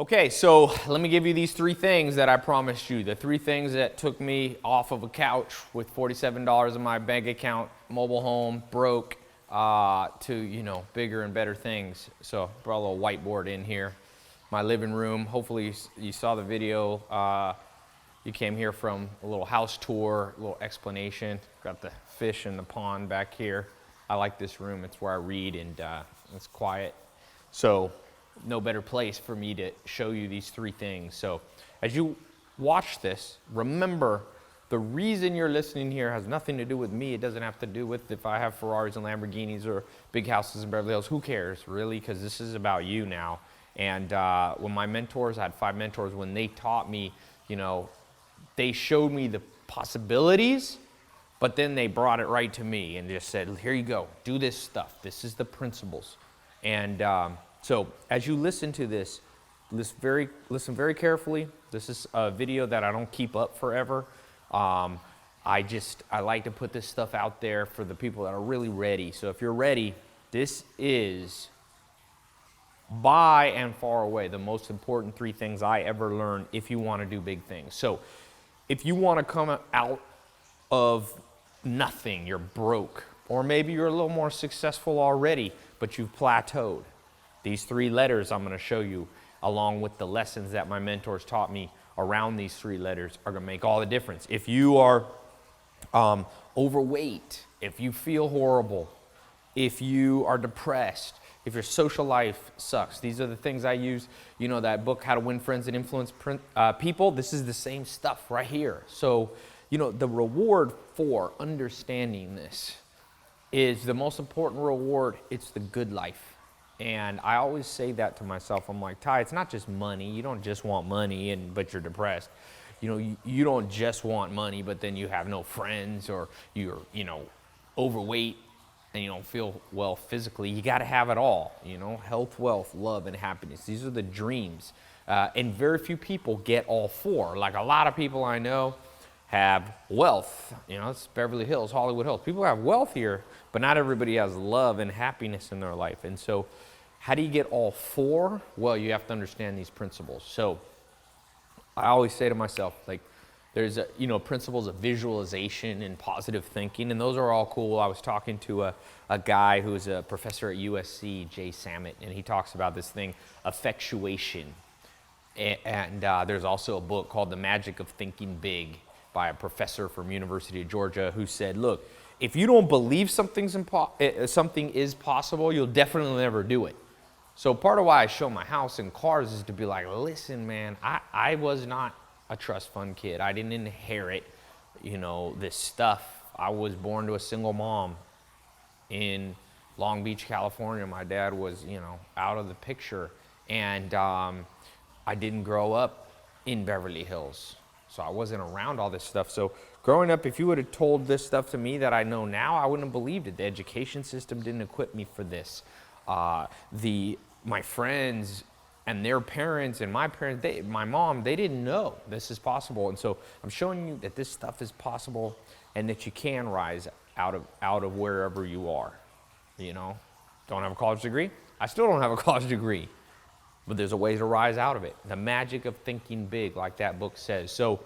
Okay, so let me give you these three things that I promised you. The three things that took me off of a couch with $47 in my bank account, mobile home, broke, to, bigger and better things. So brought a little whiteboard in here. My living room, hopefully you saw the video. You came here from a little house tour, a little explanation. Got the fish in the pond back here. I like this room. It's where I read and it's quiet. So no better place for me to show you these three things. So as you watch this, remember the reason you're listening here has nothing to do with me. It doesn't have to do with if I have Ferraris and Lamborghinis or big houses in Beverly Hills. Who cares, really? Because this is about you now. And when my mentors, I had 5 mentors, when they taught me, they showed me the possibilities, but then they brought it right to me and just said, here you go, do this stuff. This is the principles. And so as you listen to this, listen very carefully. This is a video that I don't keep up forever. I like to put this stuff out there for the people that are really ready. So if you're ready, this is by and far away the most important 3 things I ever learned if you want to do big things. So if you want to come out of nothing, you're broke, or maybe you're a little more successful already, but you've plateaued. These 3 letters I'm going to show you, along with the lessons that my mentors taught me around these 3 letters, are going to make all the difference. If you are overweight, if you feel horrible, if you are depressed, if your social life sucks, these are the things I use. That book, How to Win Friends and Influence People, this is the same stuff right here. So, the reward for understanding this is the most important reward. It's the good life. And I always say that to myself. I'm like, Tai, it's not just money. You don't just want money but you're depressed. You don't just want money, but then you have no friends, or you're, overweight and you don't feel well physically. You got to have it all, health, wealth, love, and happiness. These are the dreams. And very few people get all 4. Like a lot of people I know have wealth. It's Beverly Hills, Hollywood Hills. People have wealth here, but not everybody has love and happiness in their life. And so how do you get all 4? Well, you have to understand these principles. So I always say to myself, there's principles of visualization and positive thinking, and those are all cool. I was talking to a guy who's a professor at USC, Jay Sammet, and he talks about this thing, effectuation. And there's also a book called The Magic of Thinking Big by a professor from University of Georgia who said, look, if you don't believe something is possible, you'll definitely never do it. So part of why I show my house and cars is to be like, listen, man, I was not a trust fund kid. I didn't inherit, this stuff. I was born to a single mom in Long Beach, California. My dad was, out of the picture. And I didn't grow up in Beverly Hills. So I wasn't around all this stuff. So growing up, if you would have told this stuff to me that I know now, I wouldn't have believed it. The education system didn't equip me for this. My friends and their parents and my parents, my mom, they didn't know this is possible. And so I'm showing you that this stuff is possible and that you can rise out of wherever you are. Don't have a college degree? I still don't have a college degree. But there's a way to rise out of it. The magic of thinking big, like that book says. So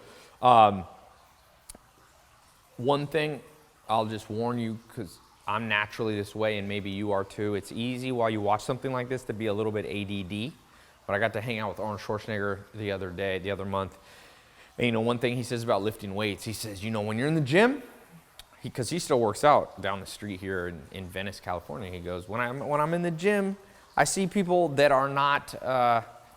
one thing I'll just warn you, because I'm naturally this way and maybe you are too. It's easy while you watch something like this to be a little bit ADD. But I got to hang out with Arnold Schwarzenegger the other month. And one thing he says about lifting weights, he says, when you're in the gym, because he still works out down the street here in Venice, California. He goes, when I'm in the gym, I see people that are not,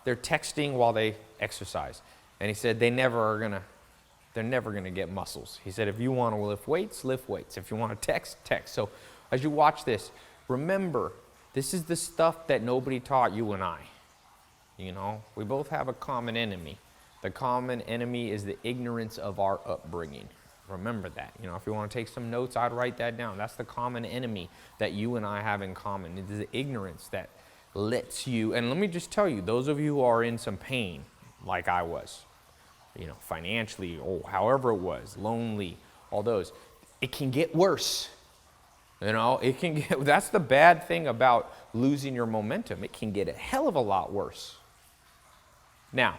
they're texting while they exercise. And he said, they're never gonna get muscles. He said, if you want to lift weights, lift weights. If you want to text, text. So as you watch this, remember, this is the stuff that nobody taught you and I. We both have a common enemy. The common enemy is the ignorance of our upbringing. Remember that. If you want to take some notes, I'd write that down. That's the common enemy that you and I have in common. It is the ignorance that lets you, and let me just tell you, those of you who are in some pain, like I was, financially, or however it was, lonely, all those, it can get worse. It can get, that's the bad thing about losing your momentum. It can get a hell of a lot worse. Now,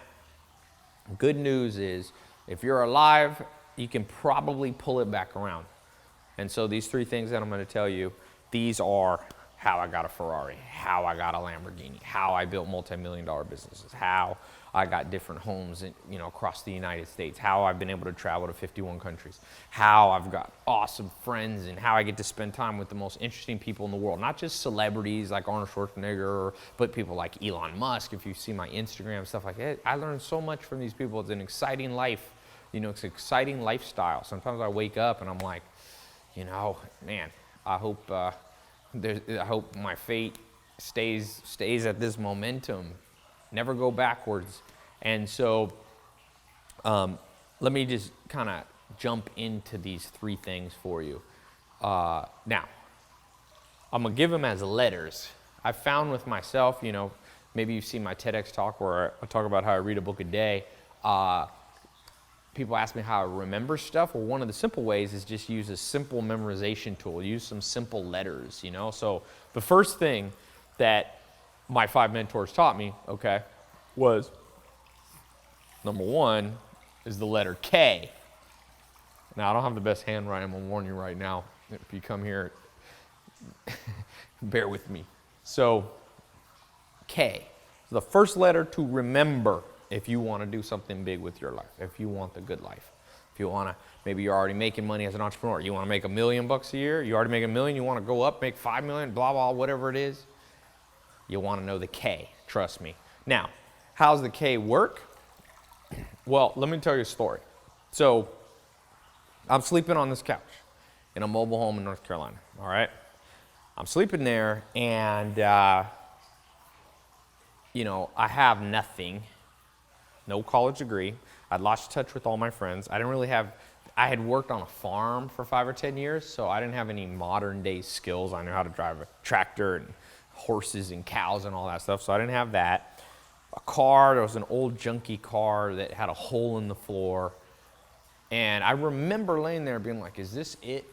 good news is if you're alive, you can probably pull it back around. And so these 3 things that I'm going to tell you, these are how I got a Ferrari, how I got a Lamborghini, how I built multi-million-dollar businesses, how I got different homes across the United States, how I've been able to travel to 51 countries, how I've got awesome friends, and how I get to spend time with the most interesting people in the world. Not just celebrities like Arnold Schwarzenegger, but people like Elon Musk. If you see my Instagram, stuff like that, I learned so much from these people. It's an exciting life. It's an exciting lifestyle. Sometimes I wake up and I'm like, man, I hope my fate stays at this momentum, never go backwards. And so let me just kind of jump into these 3 things for you. Now, I'm going to give them as letters. I found with myself, maybe you've seen my TEDx talk where I talk about how I read a book a day. People ask me how I remember stuff. Well, one of the simple ways is just use a simple memorization tool. Use some simple letters, So the first thing that my 5 mentors taught me, was number 1 is the letter K. Now, I don't have the best handwriting. I'm going to warn you right now. If you come here, bear with me. So, K. The first letter to remember if you want to do something big with your life, if you want the good life. If you want to, maybe you're already making money as an entrepreneur. You want to make $1 million a year. You already make $1 million. You want to go up, make 5 million, blah, blah, whatever it is. You want to know the K. Trust me. Now, how's the K work? Well, let me tell you a story. So, I'm sleeping on this couch in a mobile home in North Carolina, all right? I'm sleeping there, and, I have nothing, no college degree. I'd lost touch with all my friends. I had worked on a farm for 5 or 10 years, so I didn't have any modern day skills. I knew how to drive a tractor and horses and cows and all that stuff, so I didn't have that. A car, there was an old junky car that had a hole in the floor. And I remember laying there being like, is this it?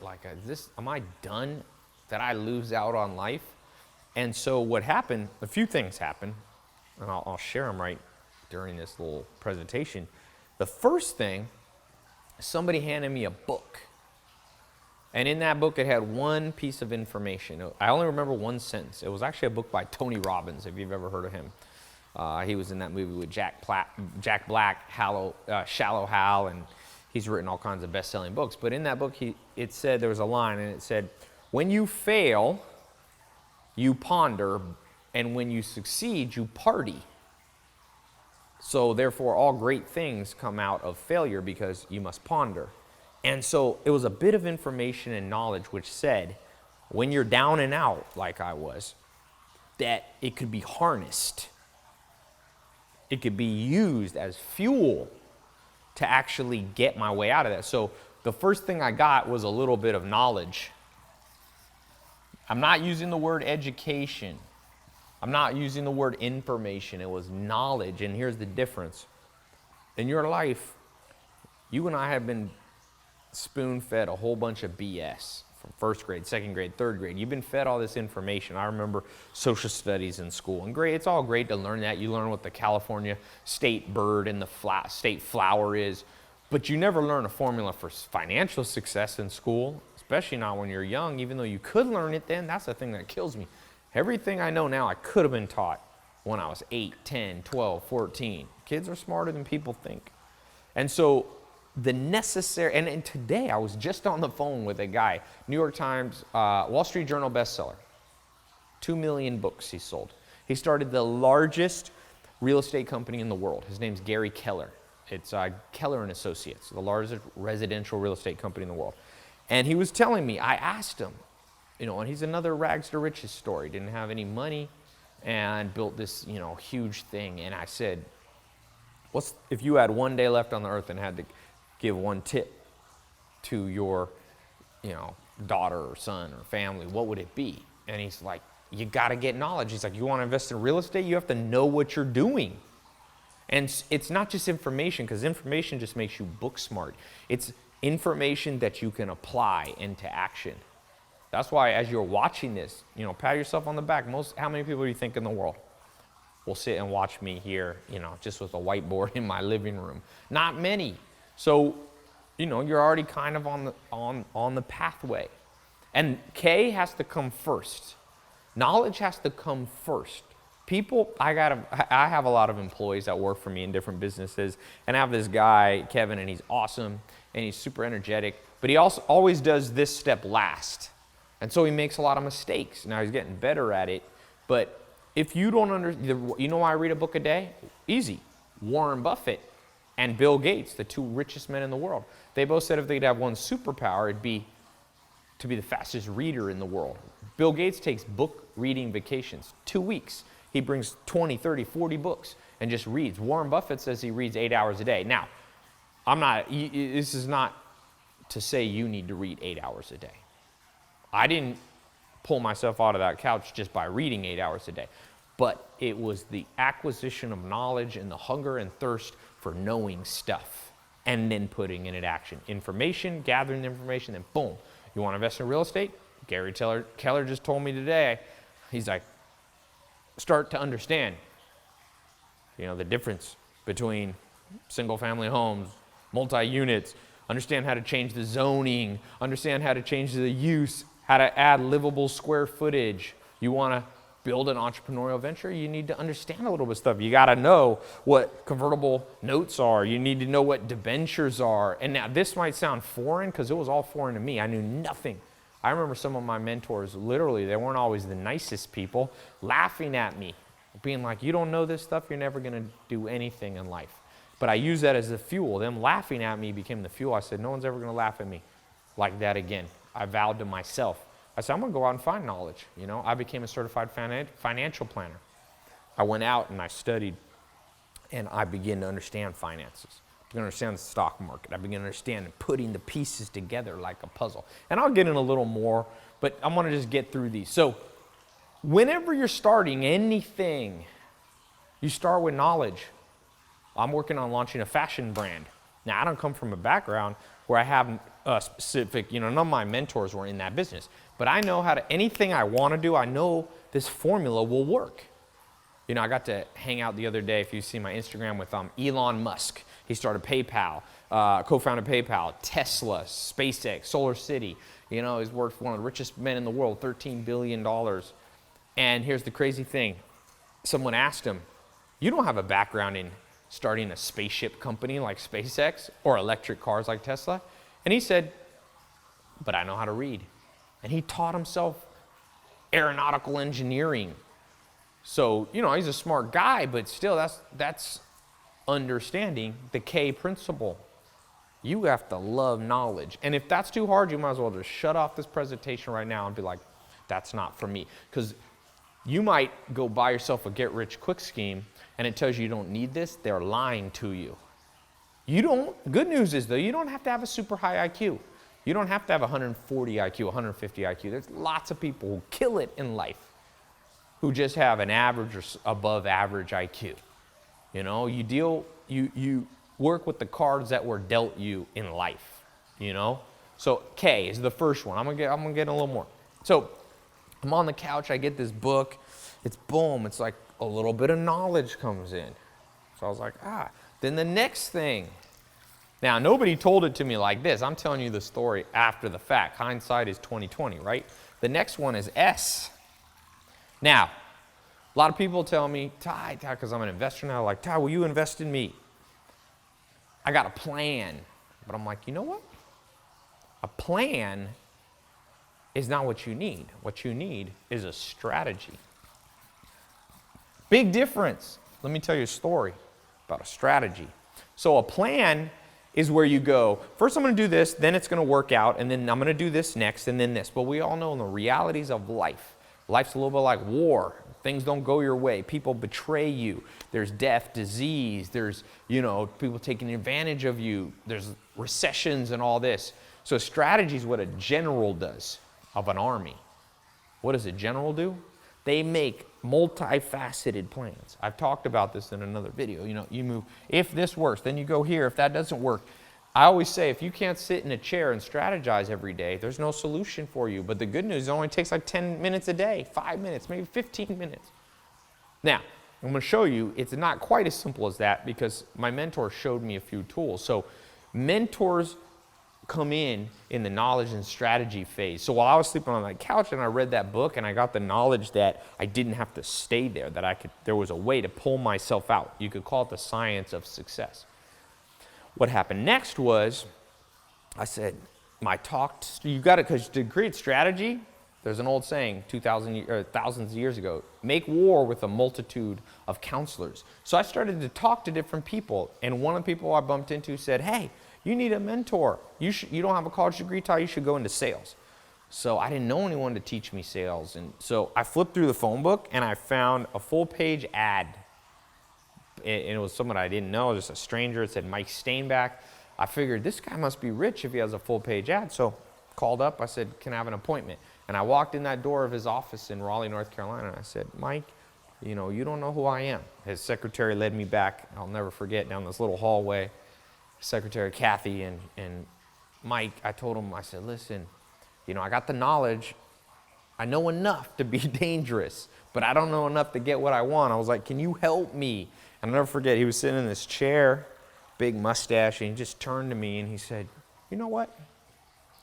Am I done? Did I lose out on life? And so what happened, a few things happened, and I'll share them right during this little presentation. The first thing, somebody handed me a book. And in that book, it had one piece of information. I only remember one sentence. It was actually a book by Tony Robbins, if you've ever heard of him. He was in that movie with Jack Black, Shallow Hal, and he's written all kinds of best-selling books. But in that book, it said, there was a line, and it said, when you fail, you ponder, and when you succeed, you party. So therefore, all great things come out of failure because you must ponder. And so it was a bit of information and knowledge which said, when you're down and out, like I was, that it could be harnessed. It could be used as fuel to actually get my way out of that. So the first thing I got was a little bit of knowledge. I'm not using the word education. I'm not using the word information. It was knowledge. And here's the difference. In your life, you and I have been spoon-fed a whole bunch of BS from first grade, second grade, third grade. You've been fed all this information. I remember social studies in school. And great, it's all great to learn that. You learn what the California state bird and the state flower is. But you never learn a formula for financial success in school, especially not when you're young. Even though you could learn it then, that's the thing that kills me. Everything I know now, I could have been taught when I was 8, 10, 12, 14. Kids are smarter than people think. And so the necessary, and today I was just on the phone with a guy, New York Times, Wall Street Journal bestseller. 2 million books he sold. He started the largest real estate company in the world. His name's Gary Keller. It's Keller and Associates, the largest residential real estate company in the world. And he was telling me, I asked him, and he's another rags to riches story. Didn't have any money and built this, huge thing. And I said, if you had one day left on the earth and had to give one tip to your, daughter or son or family, what would it be? And he's like, you got to get knowledge. He's like, you want to invest in real estate? You have to know what you're doing. And it's not just information, because information just makes you book smart. It's information that you can apply into action. That's why as you're watching this, pat yourself on the back. How many people do you think in the world? will sit and watch me here, just with a whiteboard in my living room. Not many. So, you're already kind of on the pathway. And K has to come first. Knowledge has to come first. People, I have a lot of employees that work for me in different businesses, and I have this guy, Kevin, and he's awesome, and he's super energetic, but he also always does this step last. And so he makes a lot of mistakes. Now he's getting better at it, but if you don't understand, why I read a book a day? Easy. Warren Buffett and Bill Gates, the two richest men in the world, they both said if they'd have one superpower, it'd be to be the fastest reader in the world. Bill Gates takes book reading vacations, 2 weeks. He brings 20, 30, 40 books and just reads. Warren Buffett says he reads 8 hours a day. Now, this is not to say you need to read 8 hours a day. I didn't pull myself out of that couch just by reading 8 hours a day, but it was the acquisition of knowledge and the hunger and thirst for knowing stuff and then putting it in action. Information, gathering the information, then boom. You want to invest in real estate? Gary Keller just told me today, he's like, start to understand, the difference between single family homes, multi-units, understand how to change the zoning, understand how to change the use, how to add livable square footage. You want to build an entrepreneurial venture, you need to understand a little bit of stuff. You got to know what convertible notes are. You need to know what debentures are. And now this might sound foreign because it was all foreign to me. I knew nothing. I remember some of my mentors, literally, they weren't always the nicest people, laughing at me, being like, you don't know this stuff, you're never going to do anything in life. But I used that as the fuel. Them laughing at me became the fuel. I said, no one's ever going to laugh at me like that again. I vowed to myself. I said, I'm going to go out and find knowledge. I became a certified financial planner. I went out and I studied, and I began to understand finances. I began to understand the stock market. I began to understand putting the pieces together like a puzzle. And I'll get in a little more, but I'm going to just get through these. So whenever you're starting anything, you start with knowledge. I'm working on launching a fashion brand. Now, I don't come from a background where I have a specific, none of my mentors were in that business. But I know anything I want to do, I know this formula will work. I got to hang out the other day, if you see my Instagram, with Elon Musk. He started PayPal, co-founded PayPal, Tesla, SpaceX, Solar City. He's worth one of the richest men in the world, $13 billion. And here's the crazy thing. Someone asked him, you don't have a background in starting a spaceship company like SpaceX or electric cars like Tesla? And he said, but I know how to read. And he taught himself aeronautical engineering. So, he's a smart guy, but still that's understanding the K principle. You have to love knowledge. And if that's too hard, you might as well just shut off this presentation right now and be like, that's not for me. Because you might go buy yourself a get-rich-quick scheme and it tells you don't need this. They're lying to you. Good news is, though, you don't have to have a super high IQ. You don't have to have 140 IQ, 150 IQ. There's lots of people who kill it in life who just have an average or above average IQ. You work with the cards that were dealt you in life, So K is the first one. I'm gonna get a little more. So I'm on the couch, I get this book. It's boom, it's like a little bit of knowledge comes in. So I was like, Then the next thing. Now, nobody told it to me like this. I'm telling you the story after the fact. Hindsight is 20/20, right? The next one is S. Now, a lot of people tell me, Tai, because I'm an investor now, like, Tai, will you invest in me? I got a plan. But I'm like, you know what? A plan is not what you need. What you need is a strategy. Big difference. Let me tell you a story about a strategy. So a plan is where you go, first I'm going to do this, then it's going to work out, and then I'm going to do this next, and then this. But we all know the realities of life. Life's a little bit like war. Things don't go your way. People betray you. There's death, disease. There's, people taking advantage of you. There's recessions and all this. So strategy is what a general does of an army. What does a general do? They make multifaceted plans. I've talked about this in another video. You move, if this works, then you go here. If that doesn't work, I always say, if you can't sit in a chair and strategize every day, there's no solution for you. But the good news, it only takes like 10 minutes a day, 5 minutes, maybe 15 minutes. Now, I'm going to show you it's not quite as simple as that because my mentor showed me a few tools. So mentors come in the knowledge and strategy phase. So while I was sleeping on my couch and I read that book and I got the knowledge that I didn't have to stay there, that there was a way to pull myself out. You could call it the science of success. What happened next was I said, you got it, because to create strategy, there's an old saying, thousands of years ago, make war with a multitude of counselors. So I started to talk to different people, and one of the people I bumped into said, hey, you need a mentor. You don't have a college degree, Tai, you should go into sales. So I didn't know anyone to teach me sales, and so I flipped through the phone book, and I found a full-page ad. And it was someone I didn't know, just a stranger. It said Mike Stainback. I figured this guy must be rich if he has a full-page ad. So called up. I said, can I have an appointment? And I walked in that door of his office in Raleigh, North Carolina, and I said, Mike, you don't know who I am. His secretary led me back, I'll never forget, down this little hallway. Secretary Kathy and Mike, I told him, I said, listen, I got the knowledge. I know enough to be dangerous, but I don't know enough to get what I want. I was like, can you help me? And I'll never forget, he was sitting in this chair, big mustache, and he just turned to me and he said, you know what?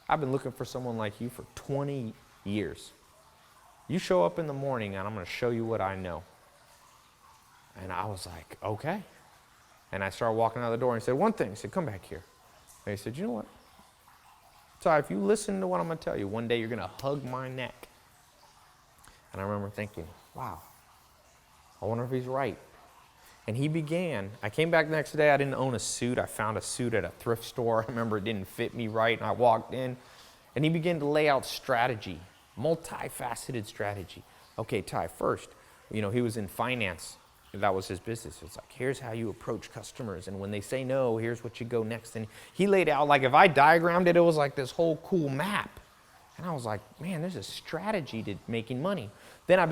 I've been looking for someone like you for 20 years. You show up in the morning and I'm going to show you what I know. And I was like, okay. And I started walking out the door and he said one thing. He said, come back here. And he said, you know what? Tai, if you listen to what I'm going to tell you, one day you're going to hug my neck. And I remember thinking, wow, I wonder if he's right. And he began. I came back the next day. I didn't own a suit. I found a suit at a thrift store. I remember it didn't fit me right. And I walked in. And he began to lay out strategy, multifaceted strategy. Okay, Tai, first, he was in finance. That was his business. It's like, here's how you approach customers. And when they say no, here's what you go next. And he laid out, like if I diagrammed it, it was like this whole cool map. And I was like, man, there's a strategy to making money. Then I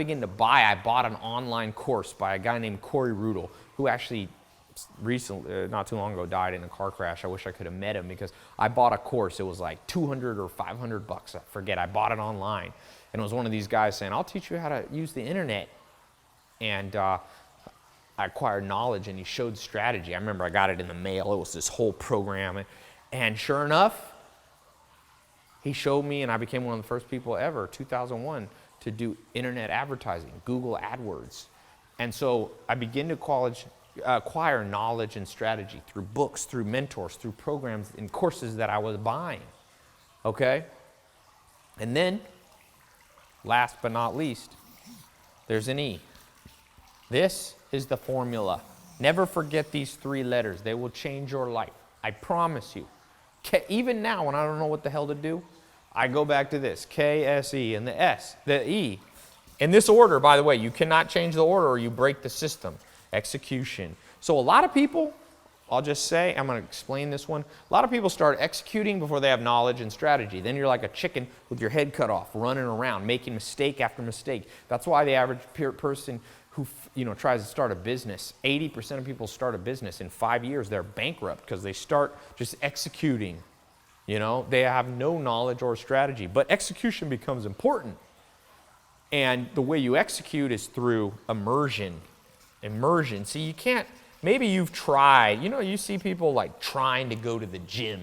bought an online course by a guy named Corey Rudel, who actually recently, not too long ago, died in a car crash. I wish I could have met him because I bought a course. It was like $200 or $500. I forget. I bought it online. And it was one of these guys saying, I'll teach you how to use the internet. And I acquired knowledge, and he showed strategy. I remember I got it in the mail. It was this whole program. And sure enough, he showed me, and I became one of the first people ever, 2001, to do internet advertising, Google AdWords. And so I began to acquire knowledge and strategy through books, through mentors, through programs and courses that I was buying, okay? And then, last but not least, there's an E. This is the formula. Never forget these 3 letters. They will change your life. I promise you. Even now, when I don't know what the hell to do, I go back to this, K-S-E, and the E. In this order, by the way, you cannot change the order or you break the system. Execution. So a lot of people, I'll just say, I'm going to explain this one. A lot of people start executing before they have knowledge and strategy. Then you're like a chicken with your head cut off, running around, making mistake after mistake. That's why the average person who tries to start a business, 80% of people start a business. In 5 years, they're bankrupt because they start just executing. They have no knowledge or strategy. But execution becomes important. And the way you execute is through immersion. Immersion. See, you can't, maybe you've tried, you see people like trying to go to the gym,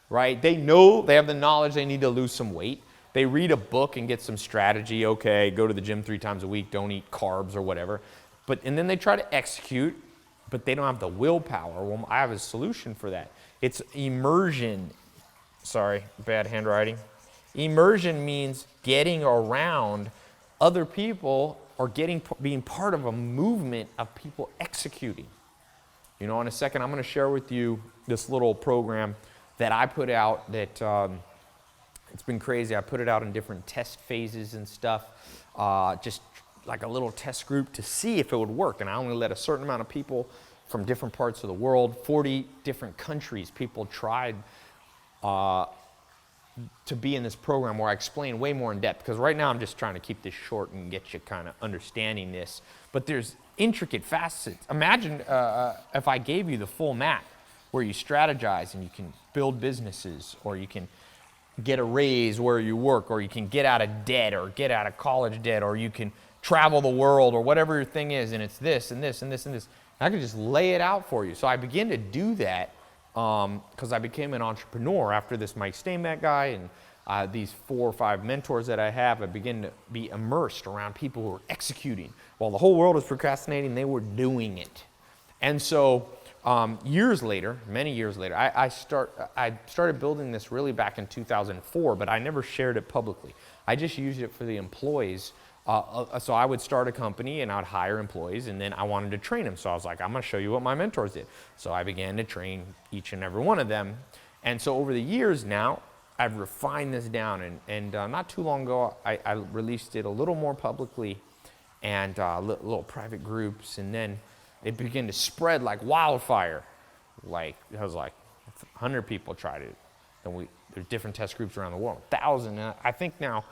right? They know, they have the knowledge they need to lose some weight. They read a book and get some strategy. Okay, go to the gym 3 times a week, don't eat carbs or whatever. And then they try to execute, but they don't have the willpower. Well, I have a solution for that. It's immersion. Sorry, bad handwriting. Immersion means getting around other people or being part of a movement of people executing. In a second, I'm going to share with you this little program that I put out that it's been crazy. I put it out in different test phases and stuff, just like a little test group to see if it would work. And I only let a certain amount of people from different parts of the world, 40 different countries, people tried to be in this program where I explain way more in depth. Because right now I'm just trying to keep this short and get you kind of understanding this. But there's intricate facets. Imagine if I gave you the full map where you strategize and you can build businesses, or you can get a raise where you work, or you can get out of debt or get out of college debt, or you can travel the world or whatever your thing is, and it's this and this and this and this. And I could just lay it out for you. So I began to do that because I became an entrepreneur after this Mike Steinbeck guy and these 4 or 5 mentors that I have. I began to be immersed around people who were executing. While the whole world was procrastinating, they were doing it. And so years later, many years later, I started building this really back in 2004, but I never shared it publicly. I just used it for the employees. So I would start a company and I'd hire employees, and then I wanted to train them. So I was like, I'm going to show you what my mentors did. So I began to train each and every one of them. And so over the years now, I've refined this down. And not too long ago, I released it a little more publicly and little private groups. And then it began to spread like wildfire. Like, I was like, 100 people tried it. And there's different test groups around the world, 1,000. And I think now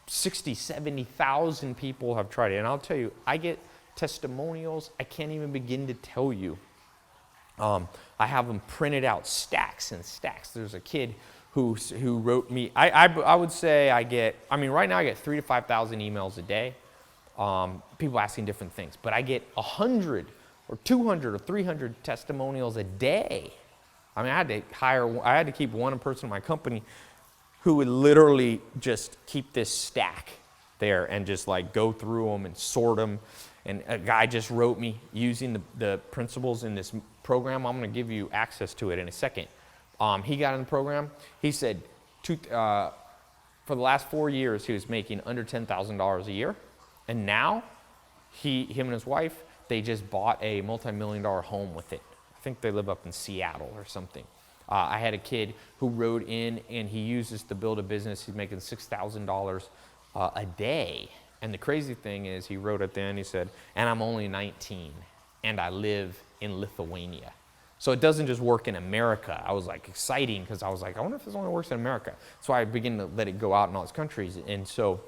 60, 70,000 people have tried it. And I'll tell you, I get testimonials I can't even begin to tell you. I have them printed out, stacks and stacks. There's a kid who wrote me, I would say right now I get 3,000 to 5,000 emails a day. People asking different things. But I get 100 or 200 or 300 testimonials a day. I mean, I had to keep one person in my company who would literally just keep this stack there and just like go through them and sort them. And a guy just wrote me using the principles in this program. I'm going to give you access to it in a second. He got in the program. He said for the last 4 years, he was making under $10,000 a year. And now him and his wife, they just bought a multi-million-dollar home with it. I think they live up in Seattle or something. I had a kid who wrote in, and he used this to build a business. He's making $6,000 a day. And the crazy thing is, he wrote at the end, he said, and I'm only 19, and I live in Lithuania. So it doesn't just work in America. I was like exciting because I was like, I wonder if this only works in America. So I began to let it go out in all these countries. And so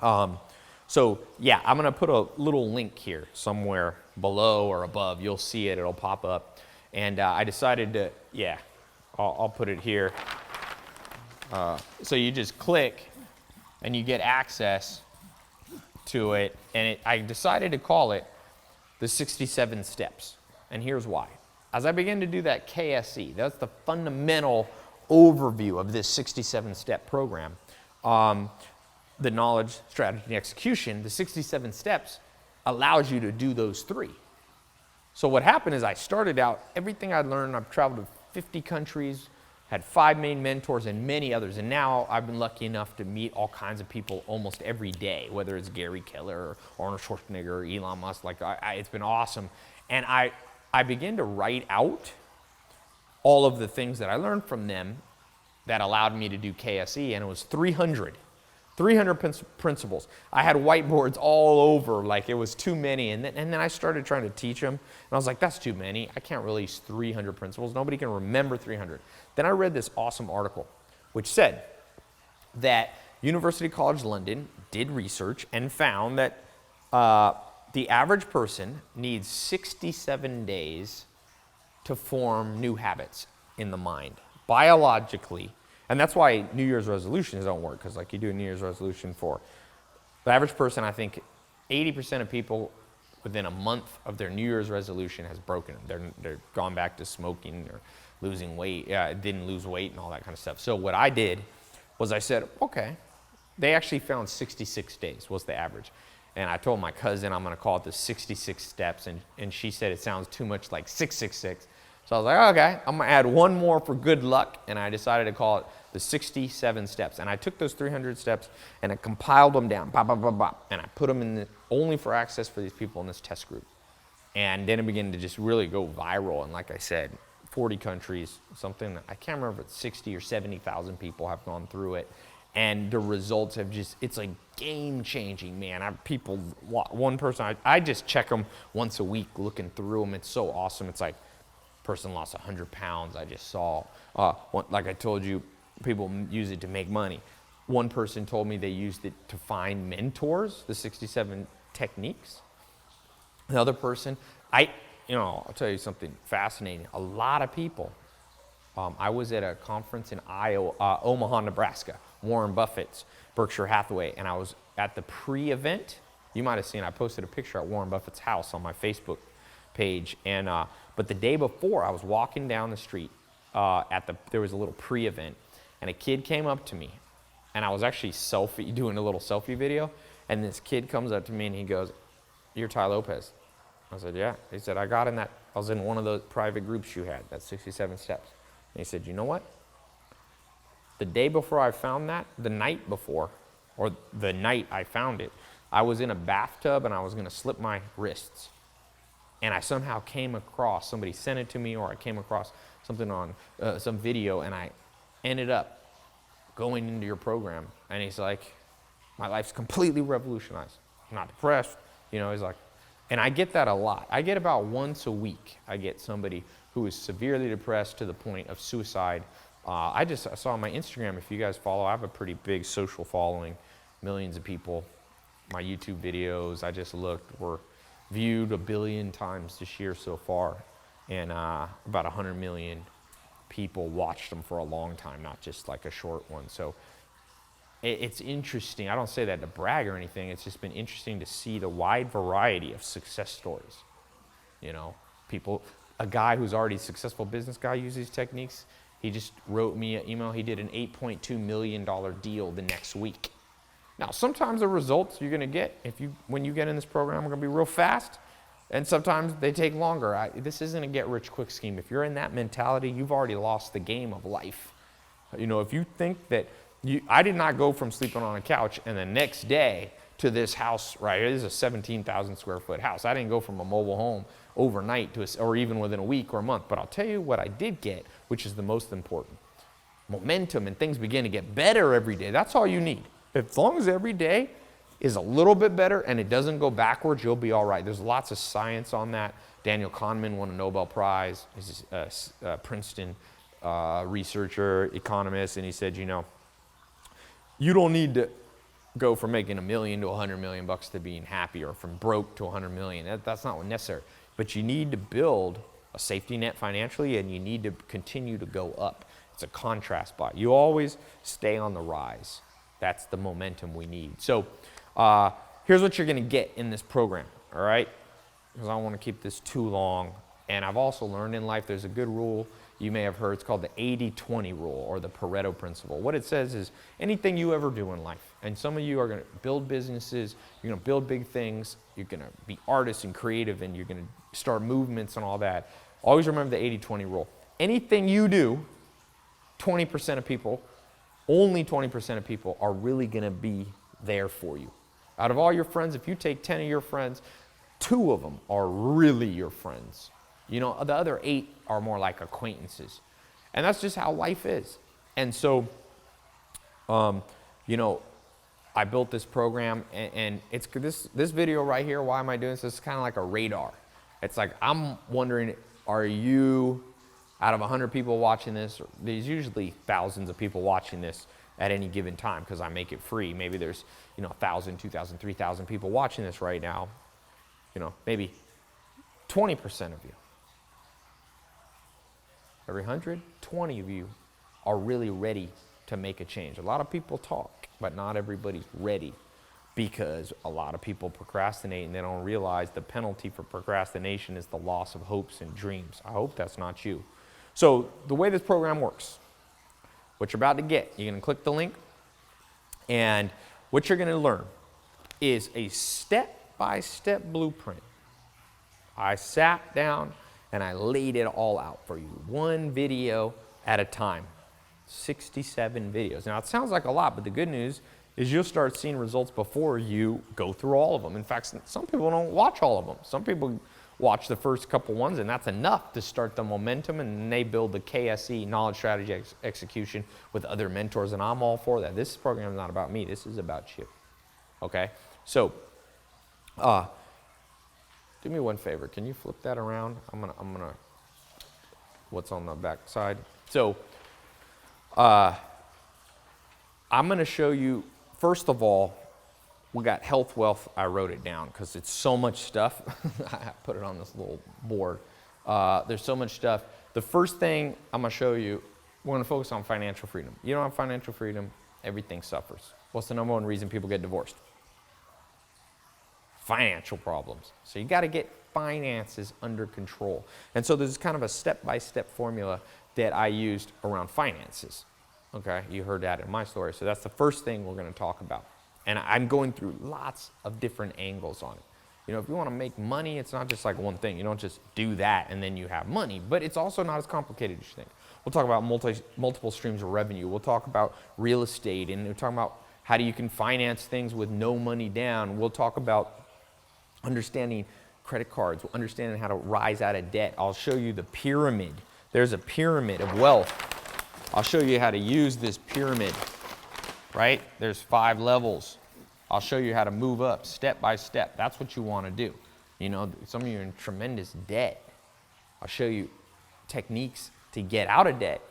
yeah, I'm going to put a little link here somewhere below or above. You'll see it. It'll pop up. And I decided to, yeah, I'll put it here. So you just click and you get access to it. And I decided to call it the 67 steps. And here's why. As I began to do that KSE, that's the fundamental overview of this 67-step program. The knowledge, strategy, and execution, the 67 steps allows you to do those 3. So what happened is I started out, everything I'd learned, I've traveled to 50 countries, had 5 main mentors and many others. And now I've been lucky enough to meet all kinds of people almost every day, whether it's Gary Keller or Arnold Schwarzenegger or Elon Musk. It's been awesome. And I began to write out all of the things that I learned from them that allowed me to do KSE, and it was 300 principles. I had whiteboards all over, like it was too many, and then I started trying to teach them, and I was like, that's too many. I can't release 300 principles. Nobody can remember 300. Then I read this awesome article, which said that University College London did research and found that the average person needs 67 days to form new habits in the mind, biologically. And that's why New Year's resolutions don't work, because like you do a New Year's resolution for the average person, I think 80% of people within a month of their New Year's resolution has broken them. They're gone back to smoking or losing weight, didn't lose weight and all that kind of stuff. So what I did was I said, okay, they actually found 66 days was the average. And I told my cousin I'm going to call it the 66 steps, and she said it sounds too much like 666. So I was like, okay, I'm going to add one more for good luck, and I decided to call it the 67 steps. And I took those 300 steps, and I compiled them down, and I put them in only for access for these people in this test group. And then it began to just really go viral, and like I said, 40 countries, something, I can't remember if it's 60 or 70,000 people have gone through it. And the results have it's like game-changing, man. One person, I just check them once a week looking through them. It's so awesome. It's like, person lost 100 pounds, I just saw. Like I told you, people use it to make money. One person told me they used it to find mentors, the 67 techniques. Another person, I'll tell you something fascinating. A lot of people, I was at a conference in Omaha, Nebraska, Warren Buffett's Berkshire Hathaway, and I was at the pre-event, You might have seen, I posted a picture at Warren Buffett's house on my Facebook page. And, but the day before, I was walking down the street there was a little pre-event, and a kid came up to me, and I was actually doing a little selfie video, and this kid comes up to me and he goes, "You're Tai Lopez." I said, "Yeah." He said, I was in one of those private groups you had, that 67 steps. And he said, "You know what? The day before I found that, the night before, or the night I found it, I was in a bathtub and I was gonna slip my wrists. And I somehow came across, somebody sent it to me, or I came across something on some video, and I ended up going into your program." And he's like, "My life's completely revolutionized. I'm not depressed." You know, he's like, and I get that a lot. I get about once a week, I get somebody who is severely depressed to the point of suicide. I saw on my Instagram, if you guys follow, I have a pretty big social following, millions of people. My YouTube videos, I just looked, were viewed 1 billion times this year so far, and about 100 million people watched them for a long time, not just like a short one. So it's interesting. I don't say that to brag or anything. It's just been interesting to see the wide variety of success stories. You know, a guy who's already a successful business guy uses these techniques. He just wrote me an email. He did an $8.2 million deal the next week. Now, sometimes the results you're going to get when you get in this program are going to be real fast, and sometimes they take longer. This isn't a get-rich-quick scheme. If you're in that mentality, you've already lost the game of life. You know, if you think that I did not go from sleeping on a couch and the next day to this house right here. This is a 17,000 square foot house. I didn't go from a mobile home overnight or even within a week or a month. But I'll tell you what I did get, which is the most important. Momentum, and things begin to get better every day. That's all you need. As long as every day is a little bit better and it doesn't go backwards, you'll be all right. There's lots of science on that. Daniel Kahneman won a Nobel Prize. He's a Princeton researcher, economist, and he said, you know, you don't need to go from making $1 million to $100 million to being happy, or from broke to $100 million. That's not necessary. But you need to build a safety net financially, and you need to continue to go up. It's a contrast buy. You always stay on the rise. That's the momentum we need. So here's what you're going to get in this program, all right? Because I don't want to keep this too long. And I've also learned in life there's a good rule you may have heard. It's called the 80-20 rule, or the Pareto principle. What it says is anything you ever do in life, and some of you are going to build businesses, you're going to build big things, you're going to be artists and creative, and you're going to start movements and all that. Always remember the 80-20 rule. Anything you do, 20% of people, only 20% of people are really going to be there for you. Out of all your friends, if you take 10 of your friends, 2 of them are really your friends. You know, the other 8 are more like acquaintances. And that's just how life is. And so, you know, I built this program, and it's this video right here. Why am I doing this? It's kind of like a radar. It's like, I'm wondering, are you, out of 100 people watching this, there's usually thousands of people watching this at any given time because I make it free. Maybe there's, you know, 1,000, 2,000, 3,000 people watching this right now. You know, maybe 20% of you. Every 100, 20 of you are really ready to make a change. A lot of people talk, but not everybody's ready, because a lot of people procrastinate and they don't realize the penalty for procrastination is the loss of hopes and dreams. I hope that's not you. So the way this program works, what you're about to get, you're going to click the link, and what you're going to learn is a step-by-step blueprint. I sat down and I laid it all out for you, one video at a time, 67 videos. Now, it sounds like a lot, but the good news is you'll start seeing results before you go through all of them. In fact, some people don't watch all of them. Some people watch the first couple ones, and that's enough to start the momentum, and they build the KSE, Knowledge Strategy Execution, with other mentors, and I'm all for that. This program is not about me. This is about you, okay? So, do me one favor. Can you flip that around? I'm gonna. What's on the back side? So, I'm gonna show you. First of all, we got health, wealth. I wrote it down because it's so much stuff. I put it on this little board. There's so much stuff. The first thing I'm gonna show you, we're gonna focus on financial freedom. You don't have financial freedom, everything suffers. What's the number one reason people get divorced? financial problems. So you got to get finances under control. And so there's kind of a step-by-step formula that I used around finances. Okay, you heard that in my story. So that's the first thing we're going to talk about. And I'm going through lots of different angles on it. You know, if you want to make money, it's not just like one thing. You don't just do that and then you have money. But it's also not as complicated as you think. We'll talk about multiple streams of revenue. We'll talk about real estate, and we'll talk about how you can finance things with no money down. We'll talk about understanding credit cards, understanding how to rise out of debt. I'll show you the pyramid. There's a pyramid of wealth. I'll show you how to use this pyramid, right? There's 5 levels. I'll show you how to move up step by step. That's what you want to do. You know, some of you are in tremendous debt. I'll show you techniques to get out of debt.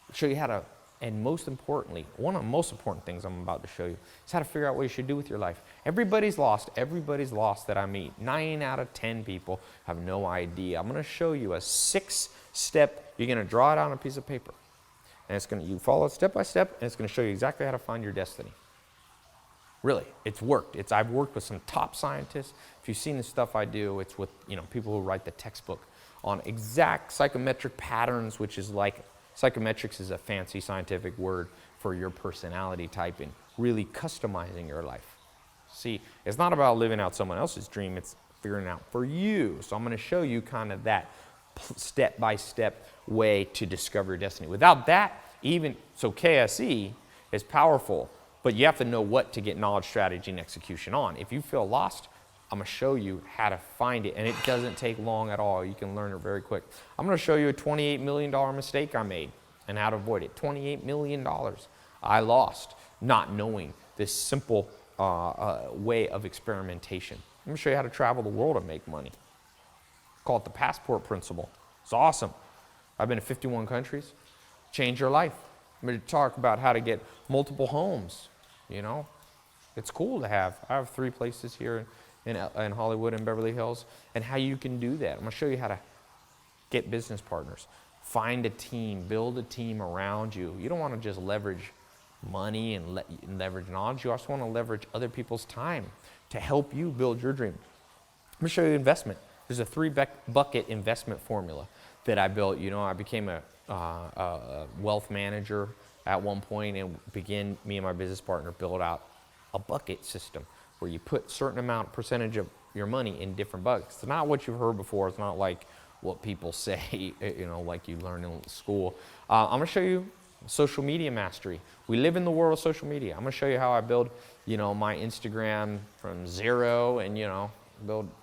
I'll show you how to, and most importantly, one of the most important things I'm about to show you is how to figure out what you should do with your life. Everybody's lost that I meet. 9 out of 10 people have no idea. I'm going to show you a 6-step, you're going to draw it on a piece of paper. And it's going to, you follow it step by step, and it's going to show you exactly how to find your destiny. Really, it's worked. I've worked with some top scientists. If you've seen the stuff I do, it's with, you know, people who write the textbook on exact psychometric patterns, which is like, psychometrics is a fancy scientific word for your personality type and really customizing your life. See, it's not about living out someone else's dream, it's figuring out for you. So I'm going to show you kind of that step-by-step way to discover your destiny. Without that, so KSE is powerful, but you have to know what to get knowledge, strategy, and execution on. If you feel lost, I'm going to show you how to find it, and it doesn't take long at all. You can learn it very quick. I'm going to show you a $28 million mistake I made and how to avoid it. $28 million I lost not knowing this simple way of experimentation. I'm going to show you how to travel the world and make money. Call it the passport principle. It's awesome. I've been to 51 countries. Change your life. I'm going to talk about how to get multiple homes. You know, it's cool to have. I have 3 places here in Hollywood and Beverly Hills, and how you can do that. I'm going to show you how to get business partners, find a team, build a team around you. You don't want to just leverage money and leverage knowledge. You also want to leverage other people's time to help you build your dream. I'm going to show you investment. There's a 3-bucket investment formula that I built. You know, I became a wealth manager at one point, and me and my business partner built out a bucket system where you put certain percentage of your money in different buckets. It's not what you've heard before. It's not like what people say, you know, like you learn in school. I'm going to show you social media mastery. We live in the world of social media. I'm going to show you how I build, you know, my Instagram from 0, and, you know,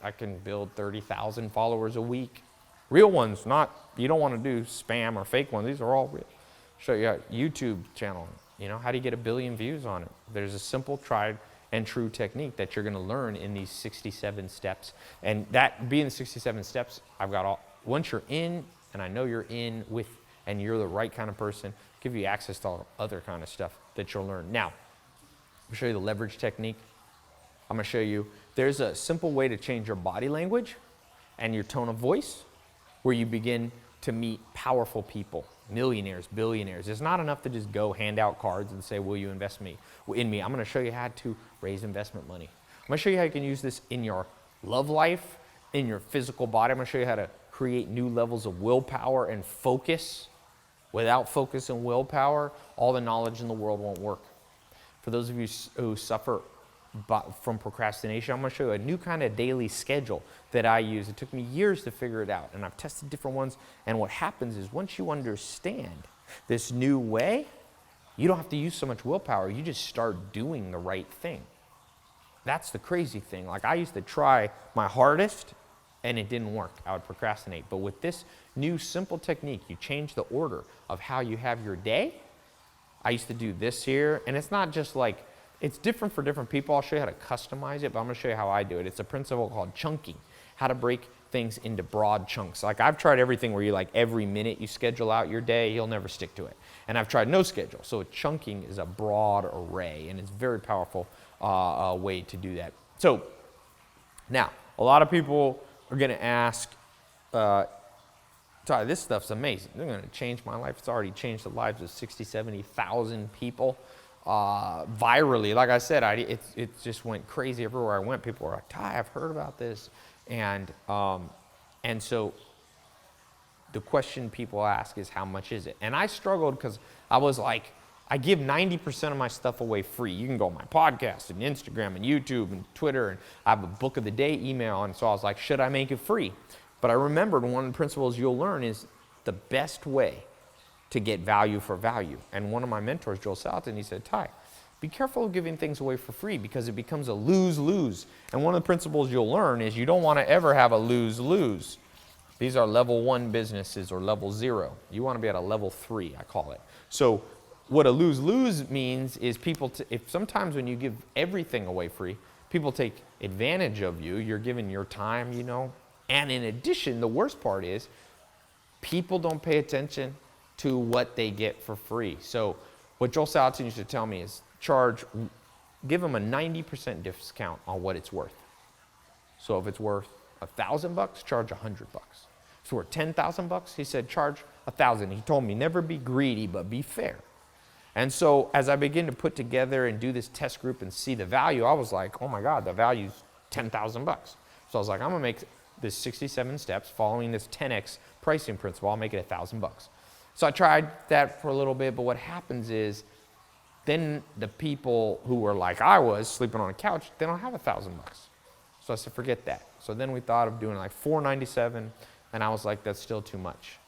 I can build 30,000 followers a week. Real ones, you don't want to do spam or fake ones. These are all real. Show you a YouTube channel. You know, how do you get 1 billion views on it? There's a simple, tried and true technique that you're going to learn in these 67 steps. And that being the 67 steps, once you're in, and I know you're in with, and you're the right kind of person, give you access to all other kind of stuff that you'll learn. Now, I'll show you the leverage technique. I'm going to show you, there's a simple way to change your body language and your tone of voice where you begin to meet powerful people, millionaires, billionaires. It's not enough to just go hand out cards and say, will you invest in me? I'm going to show you how to raise investment money. I'm going to show you how you can use this in your love life, in your physical body. I'm going to show you how to create new levels of willpower and focus. Without focus and willpower, all the knowledge in the world won't work. For those of you who suffer from procrastination, I'm going to show you a new kind of daily schedule that I use. It took me years to figure it out, and I've tested different ones. And what happens is once you understand this new way, you don't have to use so much willpower. You just start doing the right thing. That's the crazy thing. Like, I used to try my hardest, and it didn't work. I would procrastinate. But with this new simple technique, you change the order of how you have your day. I used to do this here, and it's not just like, it's different for different people. I'll show you how to customize it, but I'm going to show you how I do it. It's a principle called chunking, how to break things into broad chunks. Like, I've tried everything where you, like, every minute you schedule out your day, you'll never stick to it. And I've tried no schedule. So chunking is a broad array, and it's a very powerful way to do that. So now, a lot of people are going to ask, Tai, this stuff's amazing. They're going to change my life. It's already changed the lives of 60, 70,000 people. virally. Like I said, it just went crazy everywhere I went. People were like, Tai, I've heard about this. And so the question people ask is, how much is it? And I struggled because I was like, I give 90% of my stuff away free. You can go on my podcast and Instagram and YouTube and Twitter, and I have a book of the day email. And so I was like, should I make it free? But I remembered one of the principles you'll learn is the best way to get value for value. And one of my mentors, Joel Salatin, he said, Tai, be careful of giving things away for free because it becomes a lose-lose. And one of the principles you'll learn is you don't want to ever have a lose-lose. These are level 1 businesses or level 0. You want to be at a level 3, I call it. So what a lose-lose means is people, if sometimes when you give everything away free, people take advantage of you. You're giving your time, you know. And in addition, the worst part is people don't pay attention to what they get for free. So what Joel Salatin used to tell me is give them a 90% discount on what it's worth. So if it's worth $1,000, charge $100. If it's worth $10,000, he said, charge $1,000. He told me, never be greedy, but be fair. And so as I begin to put together and do this test group and see the value, I was like, oh my God, the value's $10,000. So I was like, I'm gonna make this 67 steps following this 10x pricing principle. I'll make it $1,000. So I tried that for a little bit, but what happens is then the people who were like I was, sleeping on a couch, they don't have $1,000. So I said, forget that. So then we thought of doing like $497, and I was like, that's still too much.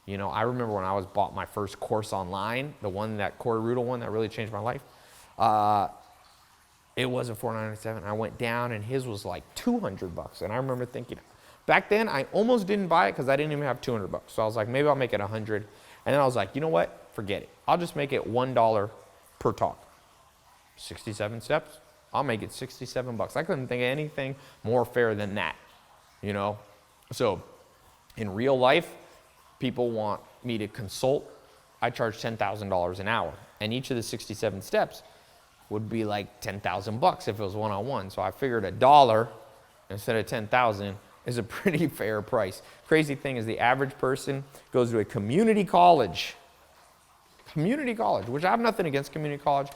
You know, I remember when I bought my first course online, the one, that Corey Rudel one that really changed my life. It wasn't $497. I went down, and his was like $200. And I remember thinking, back then I almost didn't buy it because I didn't even have $200. So I was like, maybe I'll make it $100. And then I was like, you know what? Forget it. I'll just make it $1 per talk. 67 steps. I'll make it $67. I couldn't think of anything more fair than that, you know? So in real life, people want me to consult. I charge $10,000 an hour. And each of the 67 steps would be like $10,000 if it was one-on-one. So I figured $1 instead of 10,000 is a pretty fair price. Crazy thing is the average person goes to a community college, which I have nothing against community college,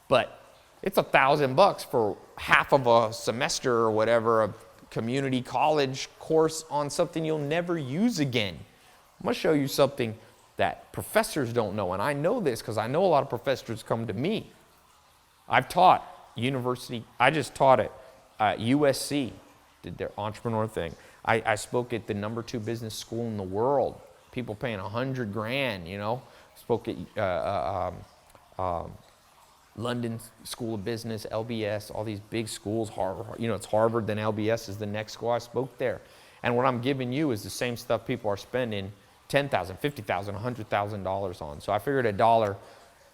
but it's $1,000 for half of a semester or whatever, a community college course on something you'll never use again. I'm gonna show you something that professors don't know, and I know this because I know a lot of professors come to me. I've taught university, I just taught at USC, did their entrepreneur thing. I spoke at the #2 business school in the world, people paying $100,000, you know. Spoke at London School of Business, LBS, all these big schools, Harvard, you know, it's Harvard, then LBS is the next school. I spoke there. And what I'm giving you is the same stuff people are spending $10,000, $50,000, $100,000 on. So I figured $1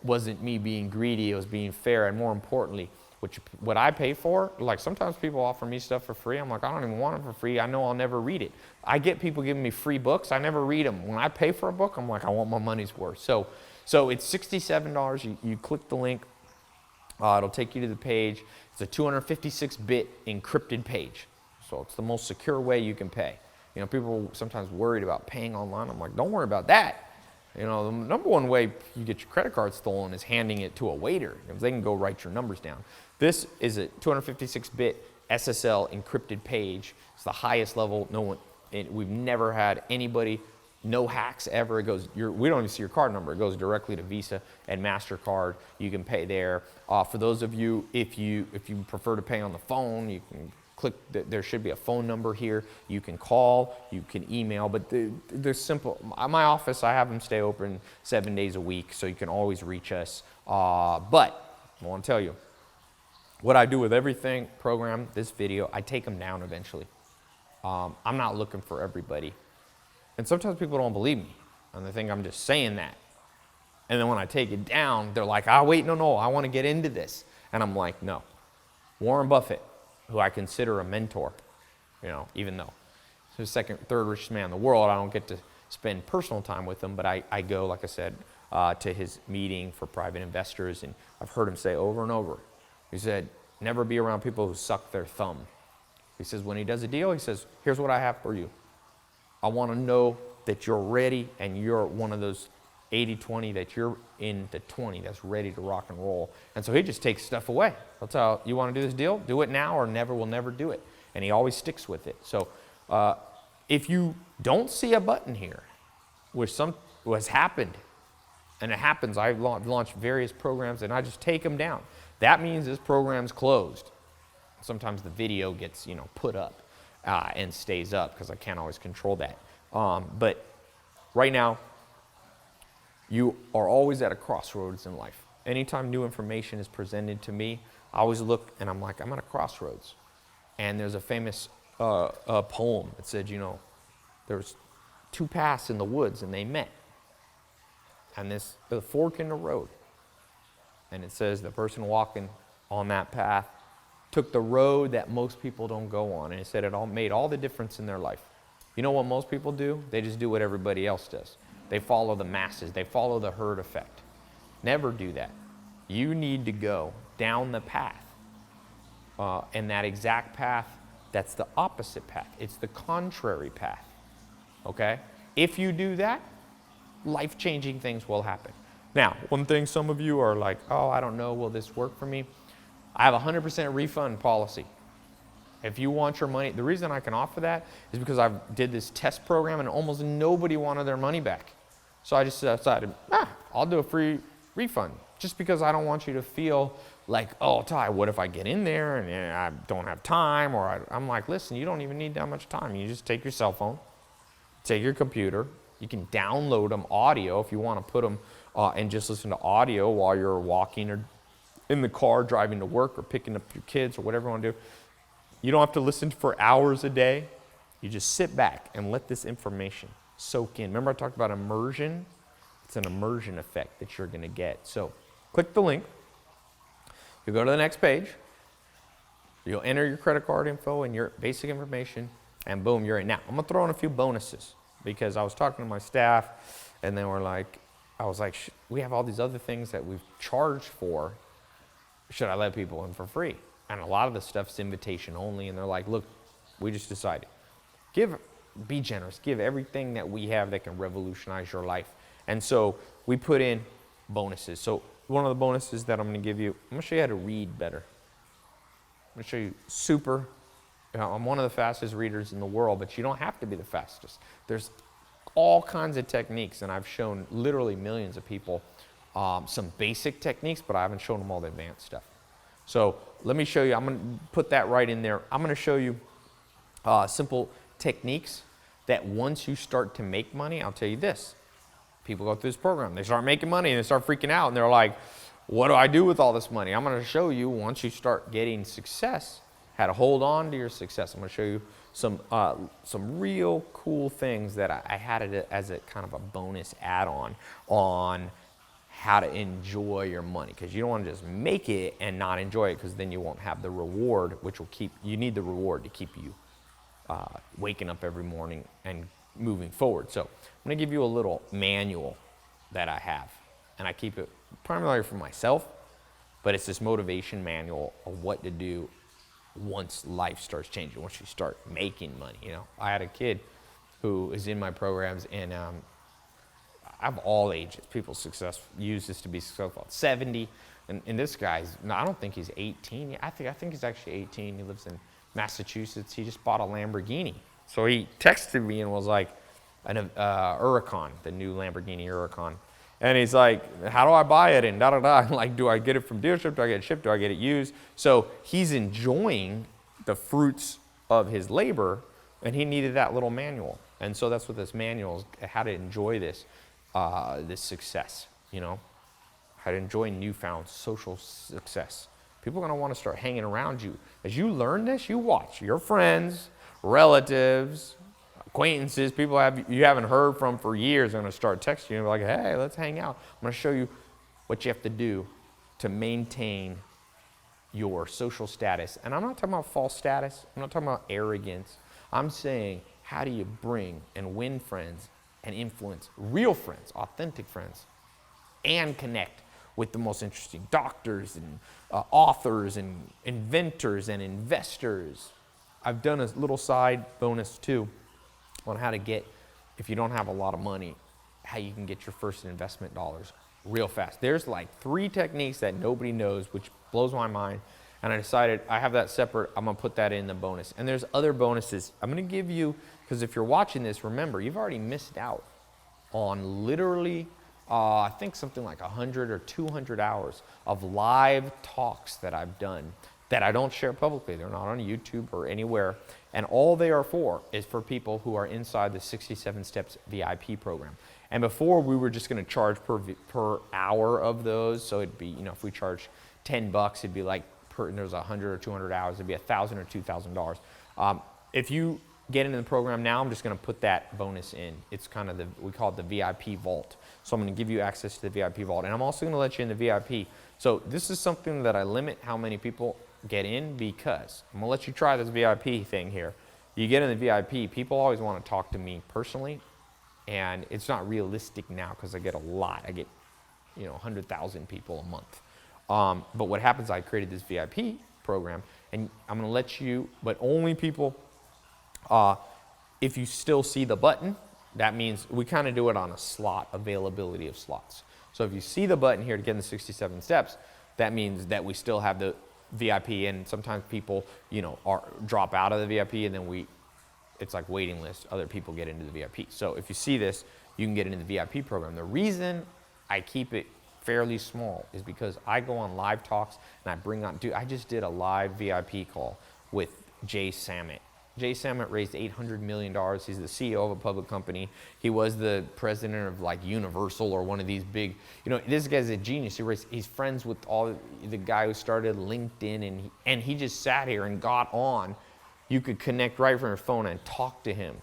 wasn't me being greedy, it was being fair, and more importantly, what I pay for, like sometimes people offer me stuff for free. I'm like, I don't even want it for free. I know I'll never read it. I get people giving me free books. I never read them. When I pay for a book, I'm like, I want my money's worth. So it's $67. You click the link. It'll take you to the page. It's a 256-bit encrypted page. So it's the most secure way you can pay. You know, people are sometimes worried about paying online. I'm like, don't worry about that. You know, the number one way you get your credit card stolen is handing it to a waiter, because they can go write your numbers down. This is a 256-bit SSL encrypted page. It's the highest level. We've never had anybody, no hacks ever. It goes, we don't even see your card number. It goes directly to Visa and MasterCard. You can pay there. For those of you, if you prefer to pay on the phone, you can click, there should be a phone number here. You can call, you can email, but they're simple. My office, I have them stay open 7 days a week, so you can always reach us. But I want to tell you, what I do with everything, program, this video, I take them down eventually. I'm not looking for everybody. And sometimes people don't believe me, and they think I'm just saying that. And then when I take it down, they're like, wait, no, I want to get into this. And I'm like, no. Warren Buffett, who I consider a mentor, you know, even though he's the second, third richest man in the world, I don't get to spend personal time with him, but I go, like I said, to his meeting for private investors, and I've heard him say over and over, he said, never be around people who suck their thumb. He says, when he does a deal, he says, here's what I have for you. I want to know that you're ready and you're one of those 80-20 that you're in the 20 that's ready to rock and roll. And so he just takes stuff away. He'll tell you want to do this deal, do it now or never, will never do it. And he always sticks with it. So if you don't see a button here, which has happened, and it happens, I've launched various programs and I just take them down. That means this program's closed. Sometimes the video gets, put up and stays up because I can't always control that. But right now, you are always at a crossroads in life. Anytime new information is presented to me, I always look and I'm like, I'm at a crossroads. And there's a famous poem that said, there's two paths in the woods and they met. And the fork in the road. And it says the person walking on that path took the road that most people don't go on. And it said it all made all the difference in their life. You know what most people do? They just do what everybody else does. They follow the masses. They follow the herd effect. Never do that. You need to go down the path. And that exact path, that's the opposite path. It's the contrary path. Okay? If you do that, life-changing things will happen. Now, one thing some of you are like, oh, I don't know, will this work for me? I have a 100% refund policy. If you want your money, the reason I can offer that is because I did this test program and almost nobody wanted their money back. So I just decided, I'll do a free refund just because I don't want you to feel like, oh, Tai, what if I get in there and I don't have time? Or I'm like, listen, you don't even need that much time. You just take your cell phone, take your computer. You can download them audio if you want to put them and just listen to audio while you're walking or in the car driving to work or picking up your kids or whatever you want to do. You don't have to listen for hours a day. You just sit back and let this information soak in. Remember I talked about immersion? It's an immersion effect that you're going to get. So click the link. You go to the next page. You'll enter your credit card info and your basic information, and boom, you're in. Now, I'm going to throw in a few bonuses because I was talking to my staff, and they were like, we have all these other things that we've charged for. Should I let people in for free? And a lot of the stuff's invitation only, and they're like, look, we just decided. Be generous. Give everything that we have that can revolutionize your life. And so we put in bonuses. So one of the bonuses that I'm going to give you, I'm going to show you how to read better. I'm going to show you I'm one of the fastest readers in the world, but you don't have to be the fastest. There's all kinds of techniques, and I've shown literally millions of people some basic techniques, but I haven't shown them all the advanced stuff. So let me show you. I'm going to put that right in there. I'm going to show you simple techniques that once you start to make money, I'll tell you this. People go through this program. They start making money, and they start freaking out, and they're like, what do I do with all this money? I'm going to show you once you start getting success, how to hold on to your success. I'm going to show you some real cool things that I had it as a kind of a bonus add-on on how to enjoy your money, because you don't want to just make it and not enjoy it, because then you won't have the reward, which will you need the reward to keep you waking up every morning and moving forward. So I'm going to give you a little manual that I have, and I keep it primarily for myself, but it's this motivation manual of what to do once life starts changing, once you start making money. I had a kid who is in my programs, and I have all ages. People use this to be successful. 70, and this guy's, I don't think he's 18. I think he's actually 18. He lives in Massachusetts. He just bought a Lamborghini. So he texted me and was like, an Huracan, the new Lamborghini Huracan. And he's like, how do I buy it? And da-da-da. I'm like, do I get it from dealership? Do I get it shipped? Do I get it used? So he's enjoying the fruits of his labor, and he needed that little manual. And so that's what this manual is, how to enjoy this success, how to enjoy newfound social success. People are going to want to start hanging around you. As you learn this, you watch your friends, relatives, acquaintances, people you haven't heard from for years are going to start texting you and be like, hey, let's hang out. I'm going to show you what you have to do to maintain your social status. And I'm not talking about false status. I'm not talking about arrogance. I'm saying, how do you bring and win friends and influence real friends, authentic friends, and connect with the most interesting doctors and authors and inventors and investors. I've done a little side bonus too on how to get, if you don't have a lot of money, how you can get your first investment dollars real fast. There's like 3 techniques that nobody knows, which blows my mind. And I decided I have that separate. I'm going to put that in the bonus. And there's other bonuses I'm going to give you, because if you're watching this, remember, you've already missed out on literally, I think something like 100 or 200 hours of live talks that I've done that I don't share publicly. They're not on YouTube or anywhere. And all they are for is for people who are inside the 67 Steps VIP program. And before, we were just going to charge per hour of those. So it'd be, if we charge $10, it'd be like, and there's 100 or 200 hours, it'd be $1,000 or $2,000. If you get into the program now, I'm just going to put that bonus in. It's kind of we call it the VIP vault. So I'm going to give you access to the VIP vault. And I'm also going to let you in the VIP. So this is something that I limit how many people get in, because I'm going to let you try this VIP thing here. You get in the VIP, people always want to talk to me personally. And it's not realistic now because I get a lot. I get, 100,000 people a month. But what happens, I created this VIP program, and I'm going to let you, but only people, if you still see the button, that means we kind of do it on a slot, availability of slots. So if you see the button here to get in the 67 steps, that means that we still have the VIP, and sometimes people, drop out of the VIP, and then it's like waiting list, other people get into the VIP. So if you see this, you can get into the VIP program. The reason I keep it fairly small is because I go on live talks and I bring on, I just did a live VIP call with Jay Samit. Jay Samit raised $800 million. He's the CEO of a public company. He was the president of like Universal or one of these big, this guy's a genius. He's friends with the guy who started LinkedIn, and he just sat here and got on. You could connect right from your phone and talk to him.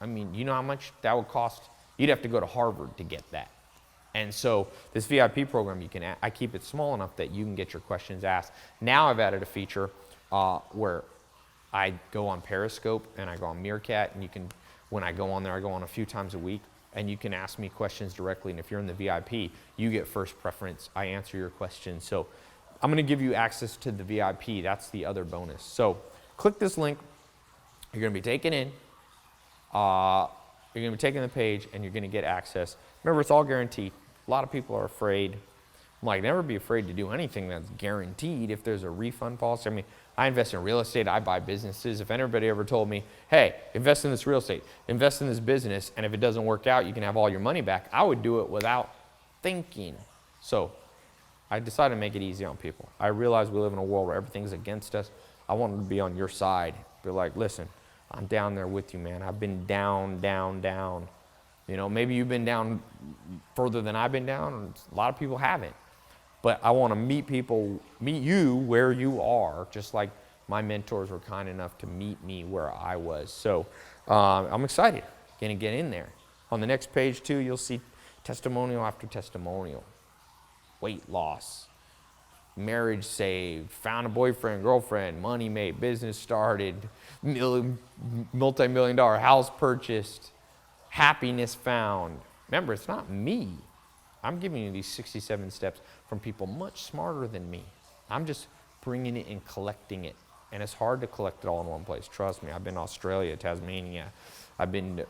I mean, you know how much that would cost? You'd have to go to Harvard to get that. And so this VIP program, I keep it small enough that you can get your questions asked. Now I've added a feature where I go on Periscope and I go on Meerkat, and when I go on there, I go on a few times a week, and you can ask me questions directly. And if you're in the VIP, you get first preference. I answer your questions. So I'm going to give you access to the VIP. That's the other bonus. So click this link. You're going to be taken in. You're going to be taken to the page, and you're going to get access. Remember, it's all guaranteed. A lot of people are afraid. I'm like, never be afraid to do anything that's guaranteed if there's a refund policy. I mean, I invest in real estate. I buy businesses. If anybody ever told me, hey, invest in this real estate, invest in this business, and if it doesn't work out, you can have all your money back, I would do it without thinking. So I decided to make it easy on people. I realize we live in a world where everything's against us. I wanted to be on your side. Be like, listen, I'm down there with you, man. I've been down, down, down. Maybe you've been down further than I've been down, and a lot of people haven't. But I want to meet you where you are, just like my mentors were kind enough to meet me where I was. So I'm excited. Going to get in there. On the next page, too, you'll see testimonial after testimonial. Weight loss, marriage saved, found a boyfriend, girlfriend, money made, business started, multi-million-dollar house purchased, happiness found. Remember, it's not me. I'm giving you these 67 steps from people much smarter than me. I'm just bringing it and collecting it. And it's hard to collect it all in one place. Trust me, I've been to Australia, Tasmania. I've been to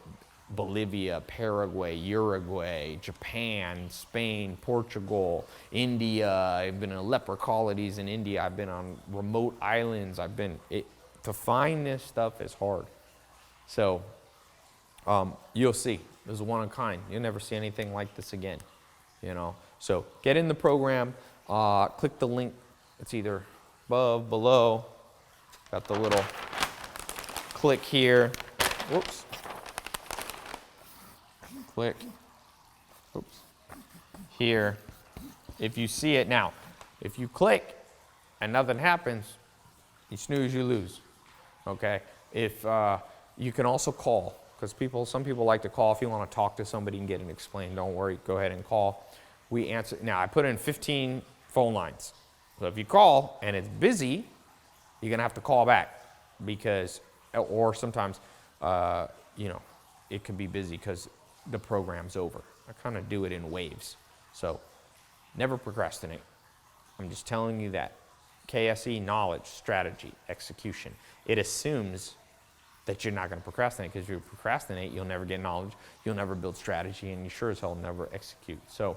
Bolivia, Paraguay, Uruguay, Japan, Spain, Portugal, India. I've been in leper colonies in India. I've been on remote islands. To find this stuff is hard. So you'll see. There's a one of a kind. You'll never see anything like this again. So get in the program. Click the link. It's either above, below. Got the little click here. Whoops. Click. Oops. Here. If you see it now, if you click and nothing happens, you snooze, you lose. Okay. If you can also call. Because some people like to call. If you want to talk to somebody and get it explained, don't worry, go ahead and call. We answer. Now, I put in 15 phone lines. So if you call and it's busy, you're going to have to call back or sometimes, it can be busy because the program's over. I kind of do it in waves. So never procrastinate. I'm just telling you that. KSE, knowledge, strategy, execution. It assumes that you're not going to procrastinate, because if you procrastinate, you'll never get knowledge, you'll never build strategy, and you sure as hell never execute. So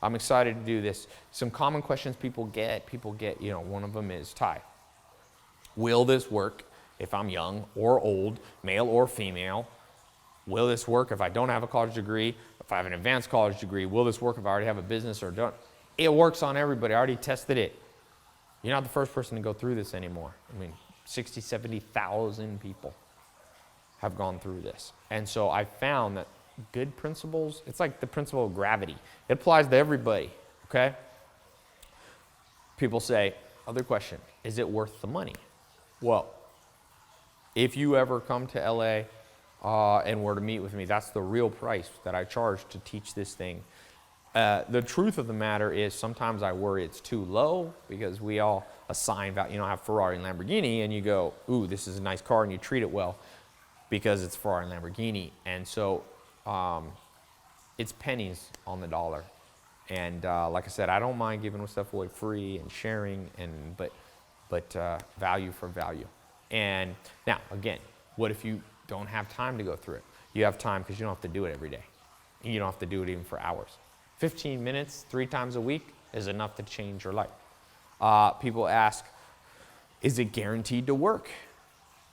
I'm excited to do this. Some common questions people get, one of them is, Tai, will this work if I'm young or old, male or female? Will this work if I don't have a college degree? If I have an advanced college degree, will this work if I already have a business or don't? It works on everybody. I already tested it. You're not the first person to go through this anymore. I mean, 60, 70,000 people have gone through this. And so I found that good principles, it's like the principle of gravity. It applies to everybody, okay? People say, other question, is it worth the money? Well, if you ever come to LA and were to meet with me, that's the real price that I charge to teach this thing. The truth of the matter is sometimes I worry it's too low, because we all assign value. Have Ferrari and Lamborghini, and you go, ooh, this is a nice car, and you treat it well because it's Ferrari and Lamborghini. And so it's pennies on the dollar. And like I said, I don't mind giving stuff away free and sharing, but value for value. And now, again, what if you don't have time to go through it? You have time because you don't have to do it every day. And you don't have to do it even for hours. 15 minutes, 3 times a week is enough to change your life. People ask, is it guaranteed to work?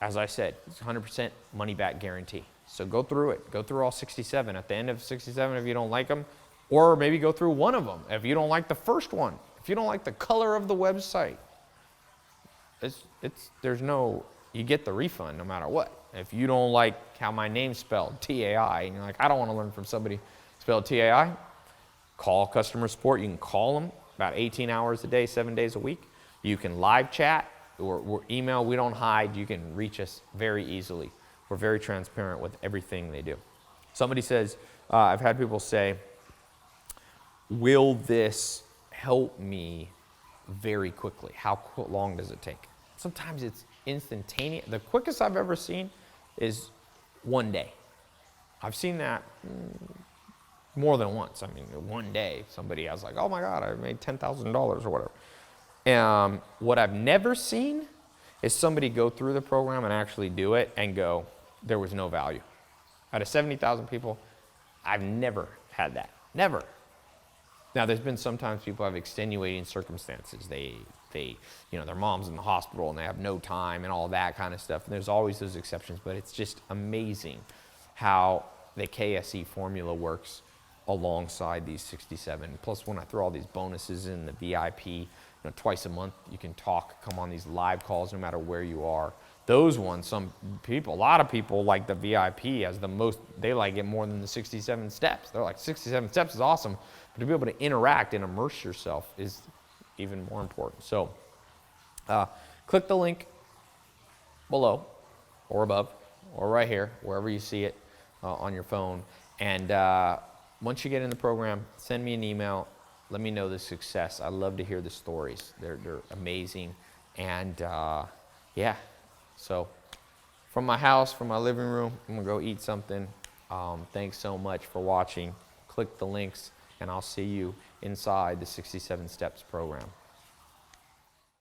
As I said, it's 100% money back guarantee. So go through it. Go through all 67. At the end of 67, if you don't like them, or maybe go through one of them. If you don't like the first one, if you don't like the color of the website, you get the refund no matter what. If you don't like how my name's spelled, TAI, and you're like, I don't want to learn from somebody spelled TAI, call customer support. You can call them about 18 hours a day, 7 days a week. You can live chat or email. We don't hide. You can reach us very easily. We're very transparent with everything they do. Somebody says, I've had people say, will this help me very quickly? How long does it take? Sometimes it's instantaneous. The quickest I've ever seen is 1 day. I've seen that more than once. I mean, 1 day, somebody has like, oh my God, I made $10,000 or whatever. What I've never seen is somebody go through the program and actually do it and go, there was no value. Out of 70,000 people, I've never had that. Never. Now, there's been sometimes people have extenuating circumstances. Their mom's in the hospital and they have no time and all that kind of stuff. And there's always those exceptions, but it's just amazing how the KSE formula works alongside these 67. Plus, when I throw all these bonuses in the VIP, twice a month you can talk, come on these live calls no matter where you are. Those ones, a lot of people like the VIP as the most, they like it more than the 67 steps. They're like, 67 steps is awesome, but to be able to interact and immerse yourself is even more important. So click the link below or above or right here, wherever you see it on your phone. And once you get in the program, send me an email. Let me know the success. I love to hear the stories. They're amazing. And yeah, so from my house, from my living room, I'm gonna go eat something. Thanks so much for watching. Click the links and I'll see you inside the 67 Steps program.